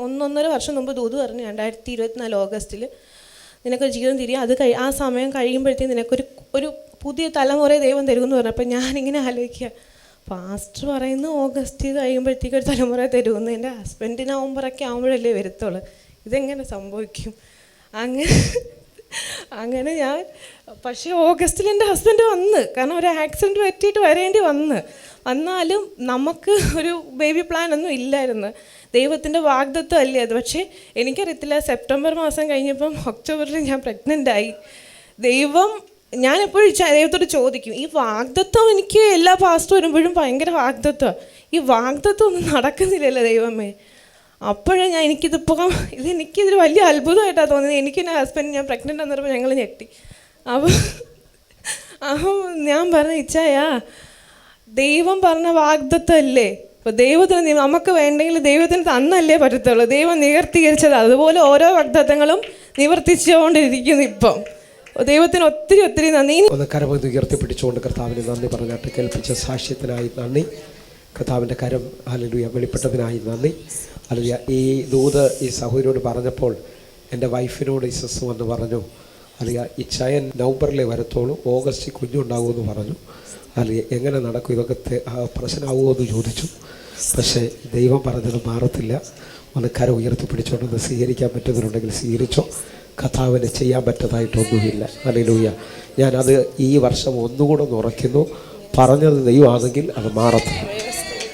1.5 വർഷം മുമ്പ് ദൂത് പറഞ്ഞു 2024 ഓഗസ്റ്റിൽ നിനക്കൊരു ജീവിതം തിരിയും, അത് ആ സമയം കഴിയുമ്പോഴത്തേക്കും നിനക്കൊരു പുതിയ തലമുറയെ ദൈവം തരുമെന്ന് പറഞ്ഞു. അപ്പം ഞാനിങ്ങനെ ആലോചിക്കുക, പാസ്റ്റർ പറയുന്നു ഓഗസ്റ്റ് കഴിയുമ്പോഴത്തേക്കും ഒരു തലമുറ തരുമെന്ന്. എൻ്റെ ഹസ്ബൻഡ് നവംബറൊക്കെ ആകുമ്പോഴല്ലേ വരത്തുള്ളൂ. ഇതെങ്ങനെ സംഭവിക്കും? അങ്ങനെ ഞാൻ പക്ഷേ ഓഗസ്റ്റിൽ എൻ്റെ ഹസ്ബൻഡ് വന്ന്, കാരണം ഒരു ആക്സിഡൻറ്റ് പറ്റിയിട്ട് വരേണ്ടി വന്നാലും നമുക്ക് ഒരു ബേബി പ്ലാൻ ഒന്നും ഇല്ലായിരുന്നു. ദൈവത്തിൻ്റെ വാഗ്ദത്വം അല്ലേ അത്. പക്ഷേ എനിക്കറിയത്തില്ല, സെപ്റ്റംബർ മാസം കഴിഞ്ഞപ്പം ഒക്ടോബറിൽ ഞാൻ പ്രഗ്നൻ്റായി. ഞാനെപ്പോഴും ദൈവത്തോട് ചോദിക്കും, ഈ വാഗ്ദത്വം എനിക്ക് എല്ലാ പാസ്റ്റ് വരുമ്പോഴും ഭയങ്കര വാഗ്ദത്വമാണ്, ഈ വാഗ്ദത്വം ഒന്നും നടക്കുന്നില്ലല്ലോ ദൈവമേ. അപ്പോഴേ എനിക്കിതൊരു വലിയ അത്ഭുതമായിട്ടാണ് തോന്നിയത്. എനിക്ക് എൻ്റെ ഹസ്ബൻഡ് ഞാൻ പ്രഗ്നൻ്റ് ആണെന്ന് ഞങ്ങൾ ഞെട്ടി. അപ്പം ഞാൻ പറഞ്ഞ ഇച്ഛായാ, ദൈവം പറഞ്ഞ വാഗ്ദത്വം അല്ലേ, അപ്പോൾ ദൈവത്തിന് നമുക്ക് വേണ്ടെങ്കിൽ ദൈവത്തിന് തന്നല്ലേ പറ്റത്തുള്ളൂ. ദൈവം നിവർത്തീകരിച്ചത് അതുപോലെ ഓരോ വാഗ്ദത്തങ്ങളും നിവർത്തിച്ചുകൊണ്ടിരിക്കുന്നു. ഇപ്പം ദൈവത്തിന് ഒത്തിരി നന്ദി. ഒന്ന് കരം ഉയർത്തിപ്പിടിച്ചുകൊണ്ട് കർത്താവിന് നന്ദി പറഞ്ഞിട്ട് കേൾപ്പിച്ച സാക്ഷ്യത്തിനായി നന്ദി. കർത്താവിൻ്റെ കരം ഹല്ലേലൂയ വെളിപ്പെട്ടതിനായി നന്ദി. ഹല്ലേലൂയ. ഈ ദൂത് ഈ സഹോദരിയോട് പറഞ്ഞപ്പോൾ എൻ്റെ വൈഫിനോട് ഇസസ് വന്ന് പറഞ്ഞു, ഹല്ലേലൂയ, ഈ ചയൻ നവംബറിലേ വരത്തോളൂ, ഓഗസ്റ്റിൽ കുഞ്ഞുണ്ടാവുമെന്ന് പറഞ്ഞു. ഹല്ലേലൂയ, എങ്ങനെ നടക്കും, ഇതൊക്കെ പ്രശ്നമാവുമോ എന്ന് ചോദിച്ചു. പക്ഷേ ദൈവം പറഞ്ഞത് മാറത്തില്ല. ഒന്ന് കരം ഉയർത്തിപ്പിടിച്ചുകൊണ്ടൊന്ന് സ്വീകരിക്കാൻ പറ്റുന്നുണ്ടെങ്കിൽ സ്വീകരിച്ചോ. കർത്താവിന് ചെയ്യാൻ പറ്റതായിട്ടൊന്നുമില്ല. ഹല്ലേലൂയ. ഞാനത് ഈ വർഷം ഒന്നുകൂടെ ഒന്ന് ഉറയ്ക്കുന്നു, പറഞ്ഞത് ദൈവമാണെങ്കിൽ അത് മാറത്തില്ല.